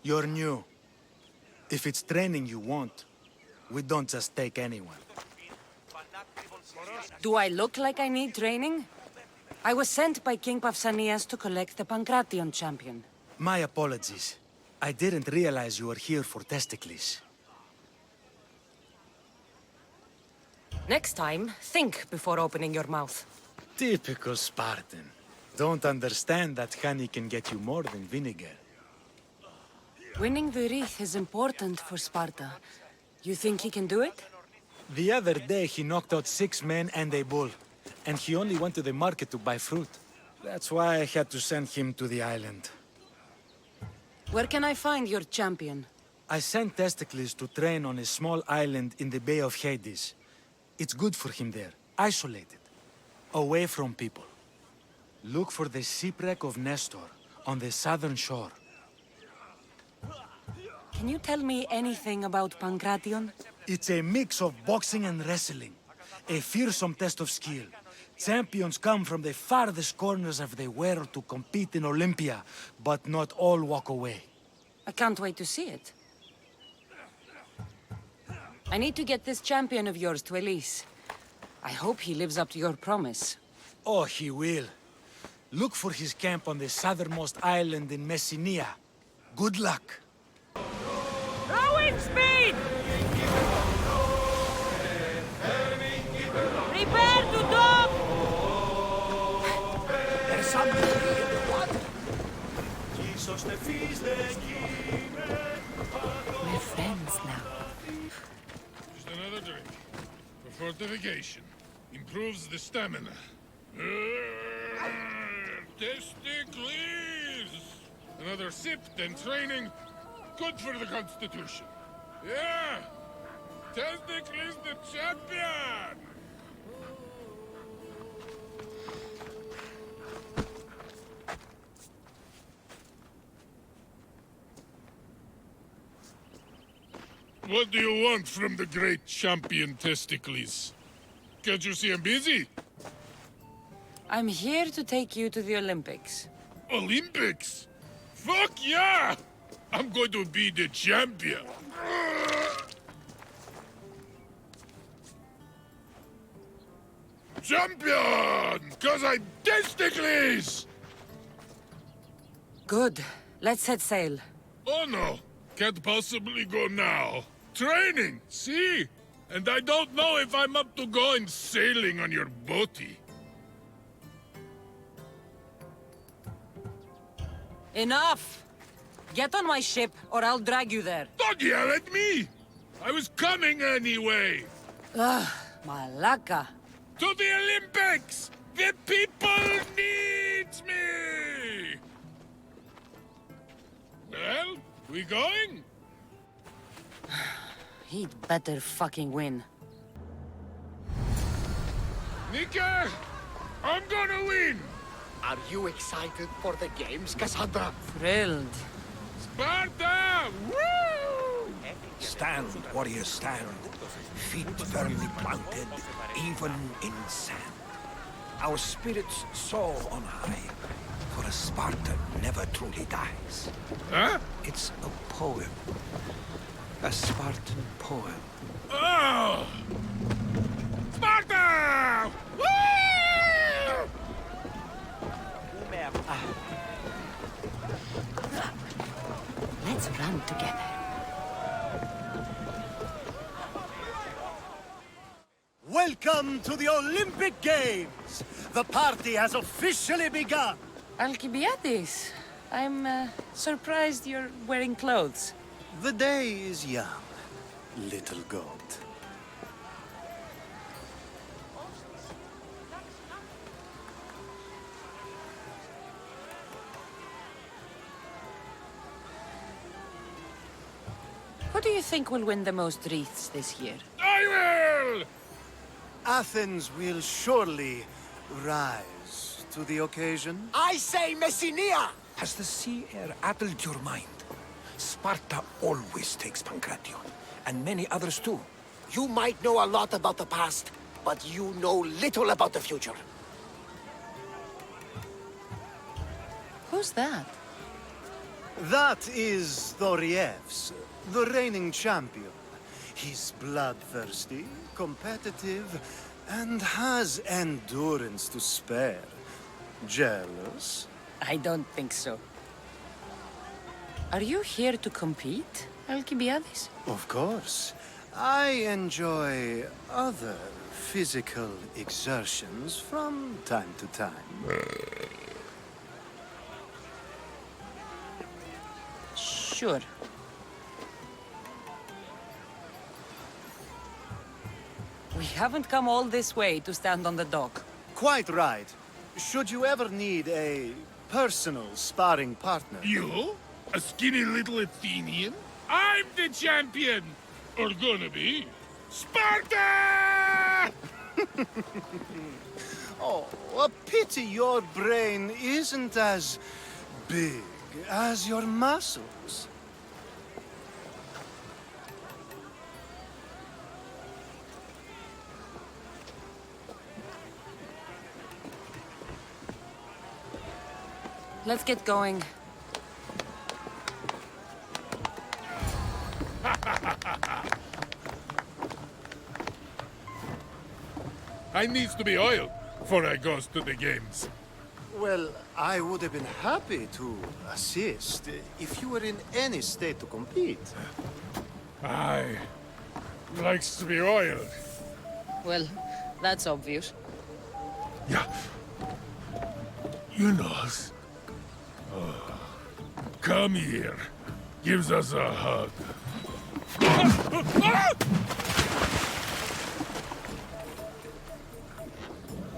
You're new. If it's training you want, we don't just take anyone. Do I look like I need training? I was sent by King Pausanias to collect the Pancration champion. My apologies. I didn't realize you were here for testicles. Next time, think before opening your mouth. Typical Spartan. Don't understand that honey can get you more than vinegar. Winning the wreath is important for Sparta. You think he can do it? The other day he knocked out 6 men and a bull. And he only went to the market to buy fruit. That's why I had to send him to the island. Where can I find your champion? I sent Testicles to train on a small island in the Bay of Hades. It's good for him there, isolated, away from people. Look for the shipwreck of Nestor on the southern shore. Can you tell me anything about Pancration? It's a mix of boxing and wrestling. A fearsome test of skill. Champions come from the farthest corners of the world to compete in Olympia, but not all walk away. I can't wait to see it. I need to get this champion of yours to Elise. I hope he lives up to your promise. Oh, he will. Look for his camp on the southernmost island in Messenia. Good luck. Rowing speed! Prepare to dock! There's something in the water. We're friends now. Just another drink. For fortification. Improves the stamina. Testicles! Another sip, then training. Good for the Constitution. Yeah! Testicles the champion! What do you want from the great champion Testicles? Can't you see I'm busy? I'm here to take you to the Olympics. Olympics? Fuck yeah! I'm going to be the champion. Champion! Cause I'm Testicles! Good. Let's set sail. Oh no, can't possibly go now. Training, see? And I don't know if I'm up to going sailing on your boaty. Enough! Get on my ship, or I'll drag you there. Don't yell at me! I was coming anyway! Ugh, Malaka. To the Olympics! The people needs me! Well, we going? He'd better fucking win. Nika, I'm gonna win! Are you excited for the games, Kassandra? Thrilled. Sparta! Woo! Stand, warriors, stand. Feet firmly planted, even in sand. Our spirits soar on high, for a Spartan never truly dies. Huh? It's a poem. A Spartan poem. Oh! Sparta! Woo! Let's run together. Welcome to the Olympic Games! The party has officially begun! Alcibiades, I'm surprised you're wearing clothes. The day is young, little goat. Who do you think will win the most wreaths this year? I will! Athens will surely rise to the occasion. I say Messenia! Has the sea air addled your mind? Sparta always takes Pancration, and many others too. You might know a lot about the past, but you know little about the future. Who's that? That is Thoriev's, the reigning champion. He's bloodthirsty, competitive, and has endurance to spare. Jealous? I don't think so. Are you here to compete, Alcibiades? Of course. I enjoy other physical exertions from time to time. Sure. We haven't come all this way to stand on the dock. Quite right. Should you ever need a personal sparring partner... You? A skinny little Athenian? I'm the champion! Or gonna be. Sparta! Oh, a pity your brain isn't as big as your muscles. Let's get going. I needs to be oiled before I goes to the games. Well, I would have been happy to assist if you were in any state to compete. I likes to be oiled. Well, that's obvious. Yeah. You knows. Come here. Gives us a hug.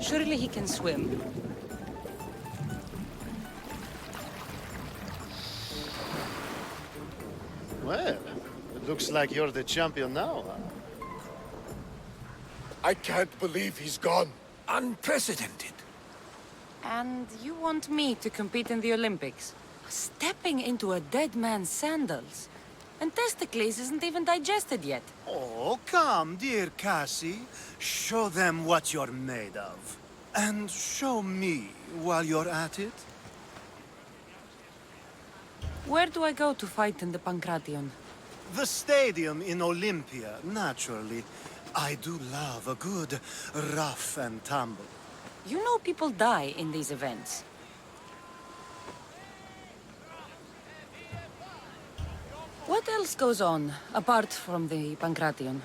Surely he can swim. Well, it looks like you're the champion now, huh? I can't believe he's gone. Unprecedented. And you want me to compete in the Olympics? Stepping into a dead man's sandals. And Testicles isn't even digested yet. Oh, come, dear Cassie. Show them what you're made of. And show me while you're at it. Where do I go to fight in the Pancration? The stadium in Olympia, naturally. I do love a good rough and tumble. You know people die in these events. What else goes on, apart from the Pancration?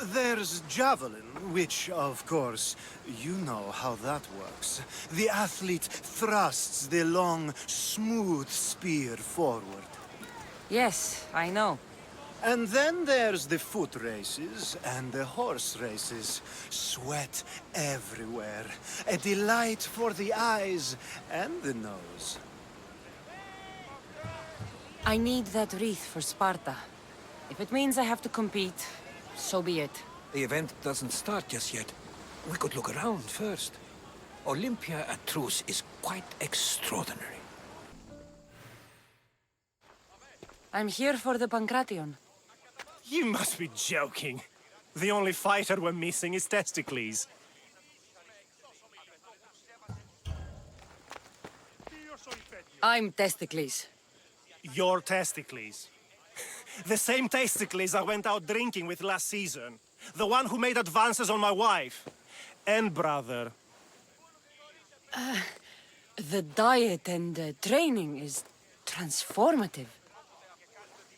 There's javelin, which, of course, you know how that works. The athlete thrusts the long, smooth spear forward. Yes, I know. And then there's the foot races and the horse races. Sweat everywhere. A delight for the eyes and the nose. I need that wreath for Sparta. If it means I have to compete, so be it. The event doesn't start just yet. We could look around first. Olympia at truce is quite extraordinary. I'm here for the Pancration. You must be joking. The only fighter we're missing is Testicles. I'm Testicles. Your Testicles. The same Testicles I went out drinking with last season. The one who made advances on my wife. And brother. The diet and training is transformative.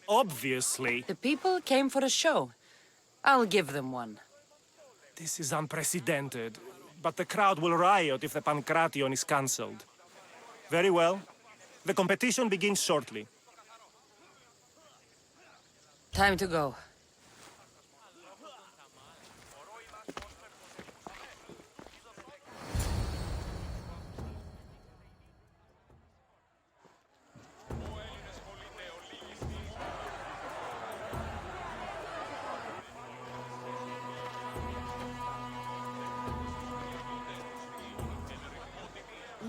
Obviously. The people came for a show. I'll give them one. This is unprecedented. But the crowd will riot if the Pancration is cancelled. Very well. The competition begins shortly. Time to go.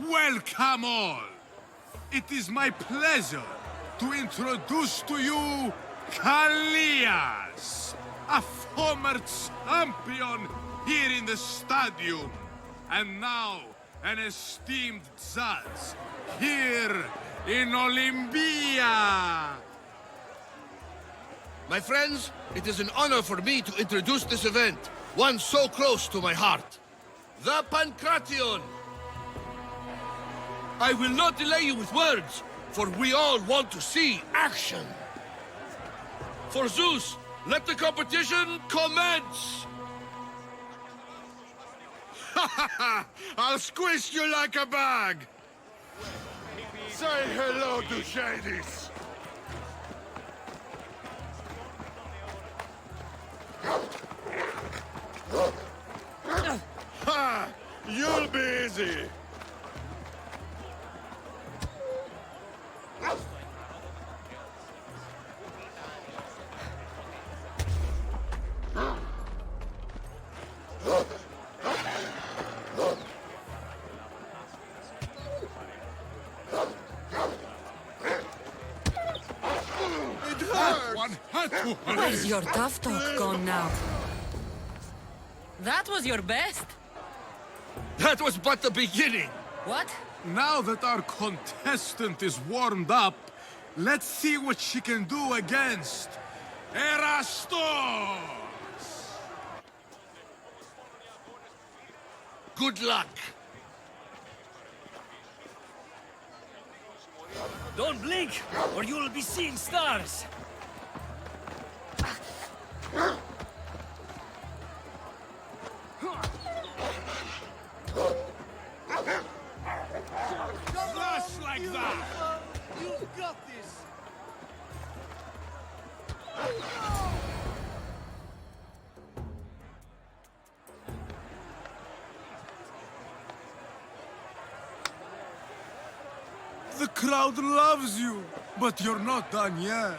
Welcome all! It is my pleasure to introduce to you Kallias, a former champion here in the stadium, and now an esteemed judge here in Olympia! My friends, it is an honor for me to introduce this event, one so close to my heart. The Pancration! I will not delay you with words, for we all want to see action. For Zeus, let the competition commence! Ha ha ha! I'll squish you like a bag! Say hello to Hades! Ha! You'll be easy! Where's your tough talk gone now? That was your best? That was but the beginning! What? Now that our contestant is warmed up, let's see what she can do against Erastos! Good luck! Don't blink, or you'll be seeing stars! Flash like that! You've got this! The crowd loves you, but you're not done yet.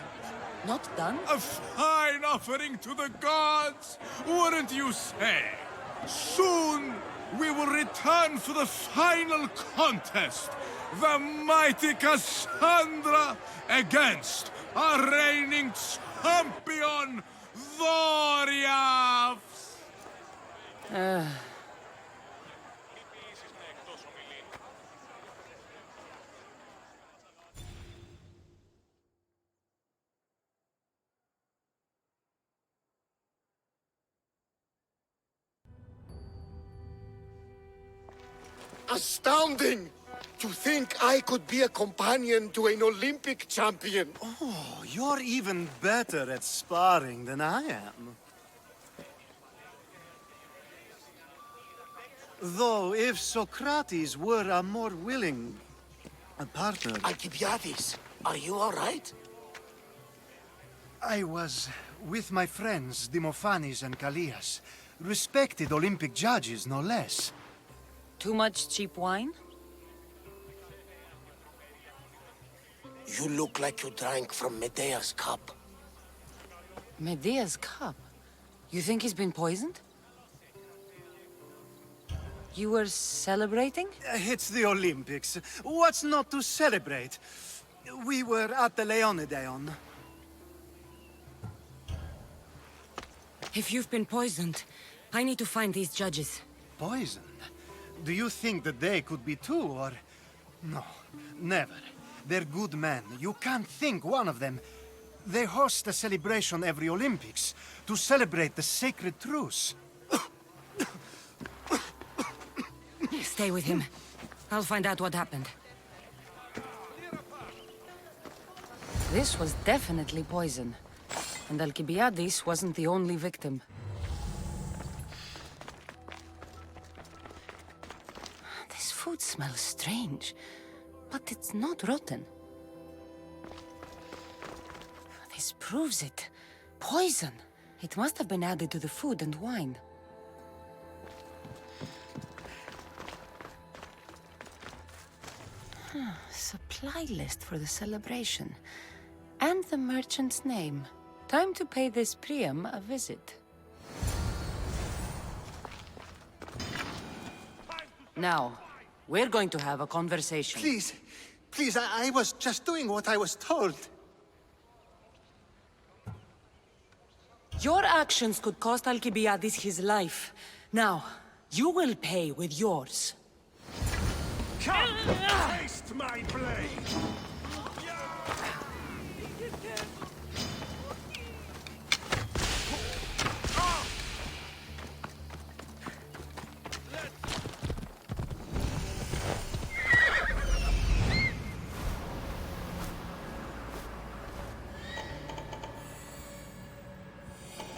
Not done? A fine offering to the gods, wouldn't you say? Soon, we will return for the final contest. The mighty Kassandra against our reigning champion, Doriath! Astounding! To think I could be a companion to an Olympic champion. Oh, you're even better at sparring than I am. Though, if Socrates were a more willing partner... Alcibiades, are you all right? I was with my friends Demophanes and Callias. Respected Olympic judges, no less. Too much cheap wine? You look like you drank from Medea's cup. Medea's cup? You think he's been poisoned? You were celebrating? It's the Olympics. What's not to celebrate? We were at the Leonideon. If you've been poisoned, I need to find these judges. Poisoned? Do you think that they could be too, or... No, never. They're good men. You can't think one of them. They host a celebration every Olympics to celebrate the sacred truce. Stay with him. I'll find out what happened. This was definitely poison. And Alcibiades wasn't the only victim. This food smells strange, but it's not rotten. This proves it. Poison. It must have been added to the food and wine. Supply list for the celebration. And the merchant's name. Time to pay this Priam a visit. Now, we're going to have a conversation. Please, I was just doing what I was told. Your actions could cost Alcibiades his life. Now, you will pay with yours. Come! Taste my blade!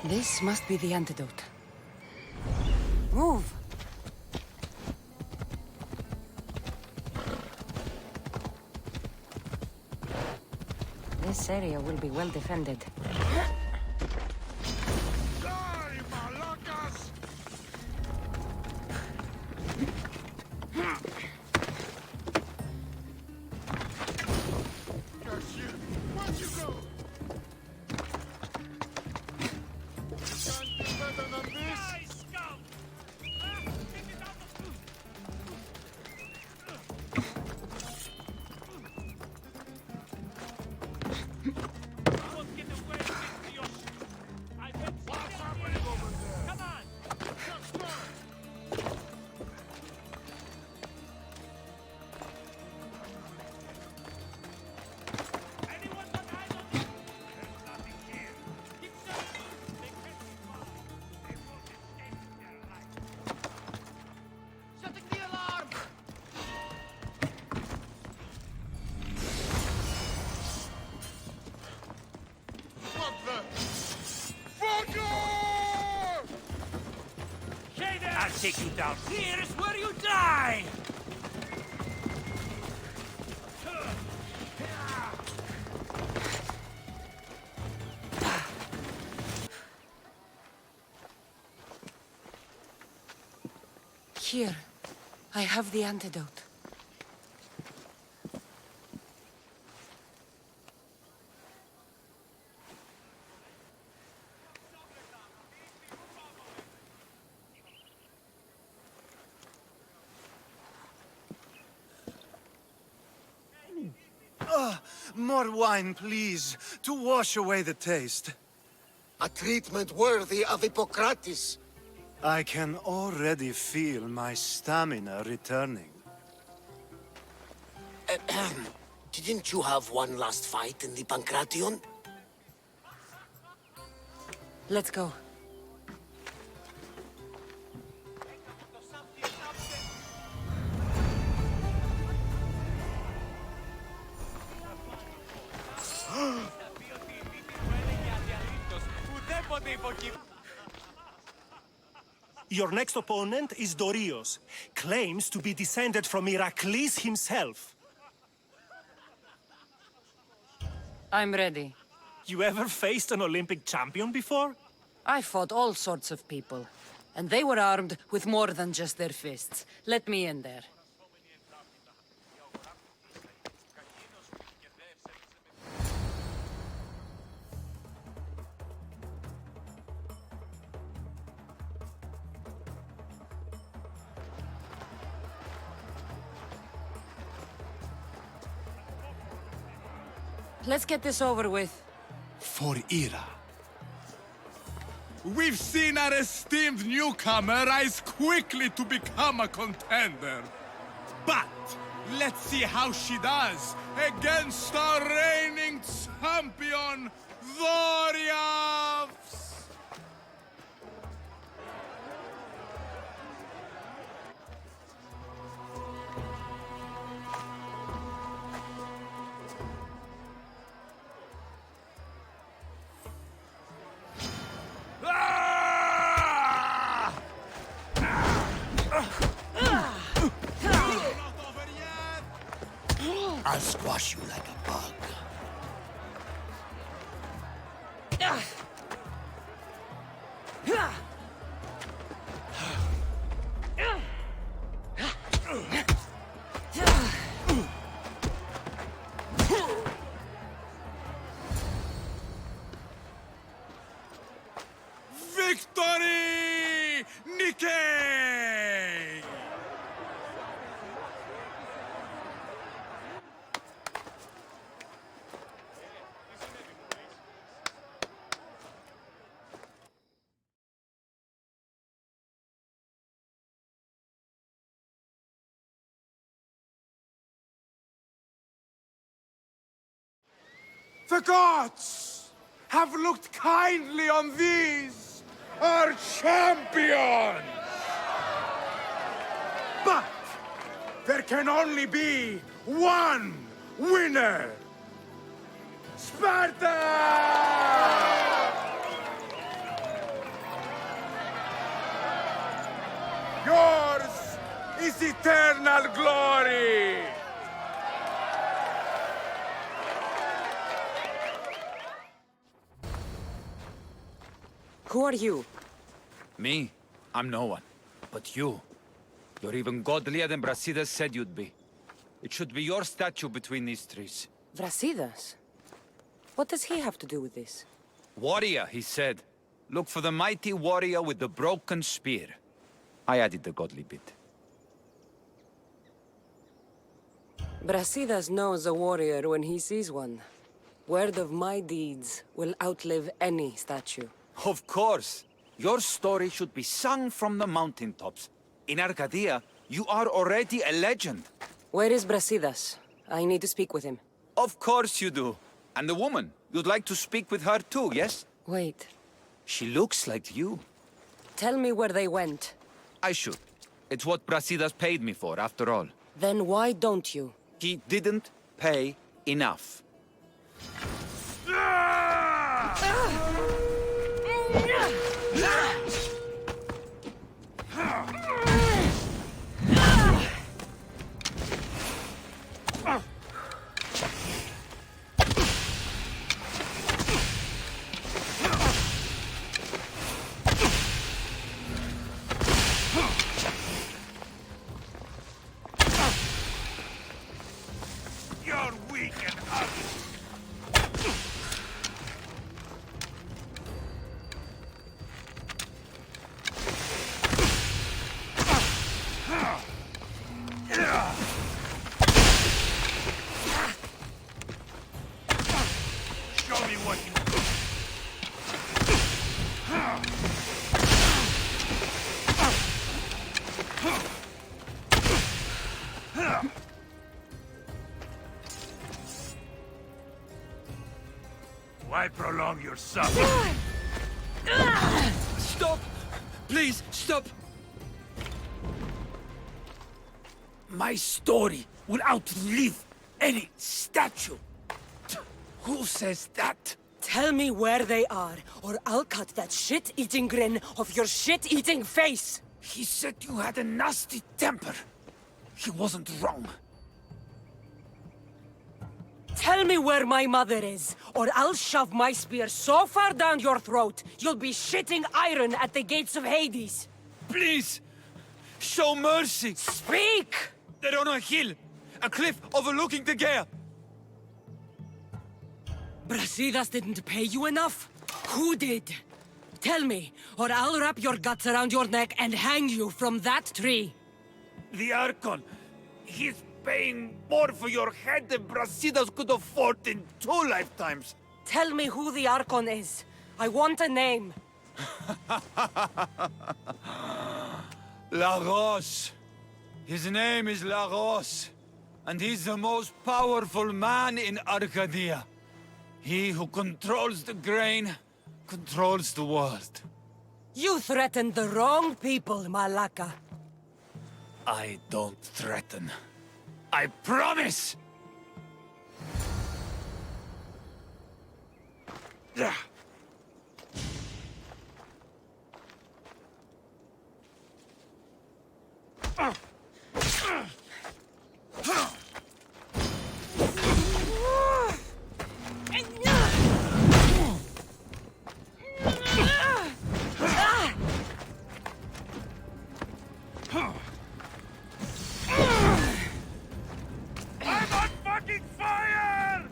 This must be the antidote. Move! This area will be well defended. I'll take you down. Here's where you die! Here, I have the antidote. More wine, please, to wash away the taste. A treatment worthy of Hippocrates. I can already feel my stamina returning. Didn't you have one last fight in the Pancration? Let's go. Your next opponent is Dorios. Claims to be descended from Heracles himself. I'm ready. You ever faced an Olympic champion before? I fought all sorts of people. And they were armed with more than just their fists. Let me in there. Let's get this over with. For Ira. We've seen our esteemed newcomer rise quickly to become a contender. But let's see how she does against our reigning champion, Dorios! I'll squash you like a bug. Victory! Nikkei! The gods have looked kindly on these, our champions! But there can only be one winner! Sparta! his eternal glory! Who are you? Me? I'm no one. But you. You're even godlier than Brasidas said you'd be. It should be your statue between these trees. Brasidas? What does he have to do with this? Warrior, he said. Look for the mighty warrior with the broken spear. I added the godly bit. Brasidas knows a warrior when he sees one. Word of my deeds will outlive any statue. Of course. Your story should be sung from the mountaintops. In Arcadia, you are already a legend. Where is Brasidas? I need to speak with him. Of course you do. And the woman, you'd like to speak with her too, yes? Wait. She looks like you. Tell me where they went. I should. It's what Brasidas paid me for, after all. Then why don't you? He didn't pay enough. You're weak and ugly. Show me what you do. Why prolong your suffering? Stop! Please, stop! My story will outlive any statue. Who says that? Tell me where they are, or I'll cut that shit-eating grin off your shit-eating face! He said you had a nasty temper. He wasn't wrong. Tell me where my mother is, or I'll shove my spear so far down your throat, you'll be shitting iron at the gates of Hades! Please! Show mercy! Speak! They're on a hill! A cliff overlooking the gale! Brasidas didn't pay you enough? Who did? Tell me, or I'll wrap your guts around your neck and hang you from that tree! The Archon. He's paying more for your head than Brasidas could afford in 2 lifetimes. Tell me who the Archon is. I want a name. Lagos. His name is Lagos. And he's the most powerful man in Arcadia. He who controls the grain, controls the world. You threatened the wrong people, Malaka. I don't threaten. I promise! I'm on fucking fire!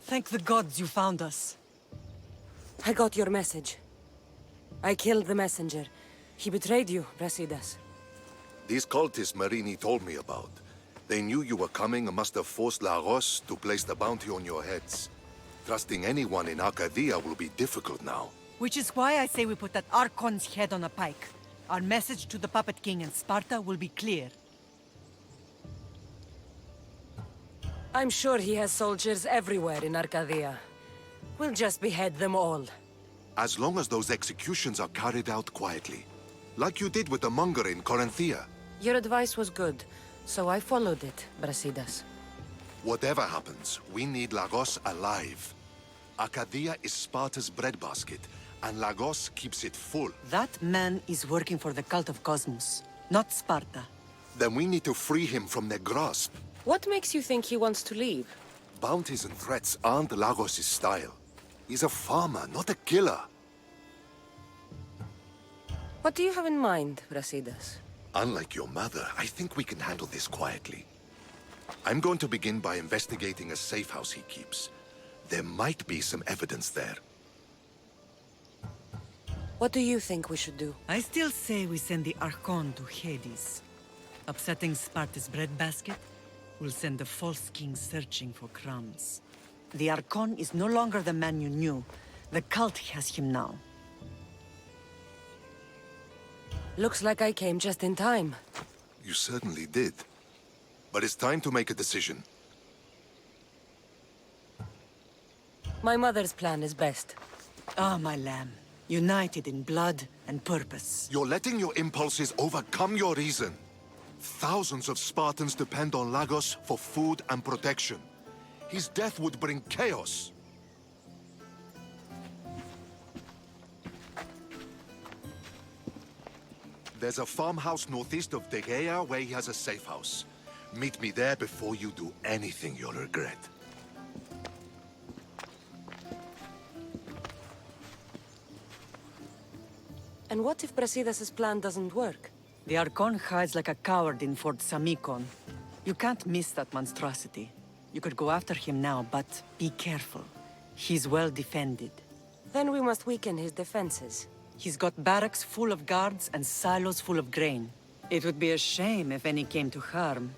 Thank the gods you found us. I got your message. I killed the messenger. He betrayed you, Brasidas. These cultists Marini told me about. They knew you were coming and must have forced Lagos to place the bounty on your heads. Trusting anyone in Arcadia will be difficult now. Which is why I say we put that Archon's head on a pike. Our message to the Puppet King in Sparta will be clear. I'm sure he has soldiers everywhere in Arcadia. We'll just behead them all. As long as those executions are carried out quietly. Like you did with the monger in Corinthia. Your advice was good, so I followed it, Brasidas. Whatever happens, we need Lagos alive. Arcadia is Sparta's breadbasket, and Lagos keeps it full. That man is working for the cult of Cosmos, not Sparta. Then we need to free him from their grasp. What makes you think he wants to leave? Bounties and threats aren't Lagos' style. He's a farmer, not a killer. What do you have in mind, Brasidas? Unlike your mother, I think we can handle this quietly. I'm going to begin by investigating a safe house he keeps. There might be some evidence there. What do you think we should do? I still say we send the Archon to Hades. Upsetting Sparta's breadbasket will send the false king searching for crumbs. The Archon is no longer the man you knew. The cult has him now. Looks like I came just in time. You certainly did. But it's time to make a decision. My mother's plan is best. Ah, my lamb. United in blood and purpose. You're letting your impulses overcome your reason. Thousands of Spartans depend on Lagos for food and protection. His death would bring chaos. There's a farmhouse northeast of Tegea where he has a safe house. Meet me there before you do anything you'll regret. And what if Brasidas' plan doesn't work? The Archon hides like a coward in Fort Samikon. You can't miss that monstrosity. You could go after him now, but be careful. He's well defended. Then we must weaken his defenses. He's got barracks full of guards and silos full of grain. It would be a shame if any came to harm.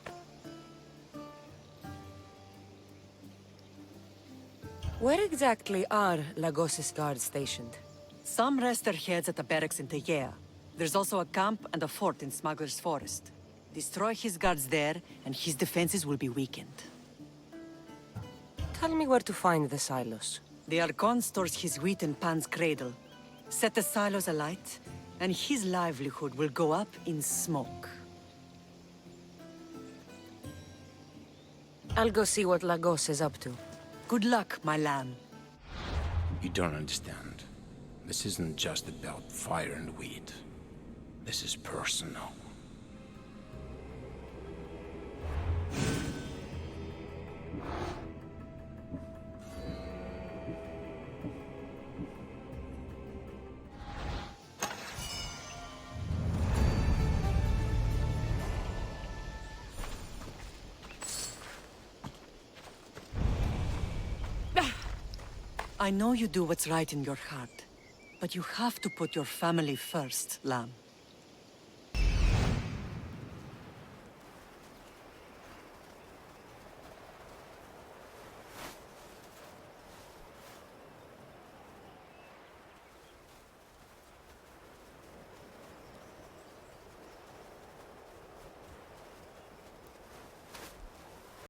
Where exactly are Lagos' guards stationed? Some rest their heads at the barracks in Tegea. There's also a camp and a fort in Smuggler's Forest. Destroy his guards there, and his defenses will be weakened. Tell me where to find the silos. The Archon stores his wheat in Pan's cradle. Set the silos alight, and his livelihood will go up in smoke. I'll go see what Lagos is up to. Good luck, my lamb. You don't understand. This isn't just about fire and weed. This is personal. I know you do what's right in your heart, but you have to put your family first, lamb.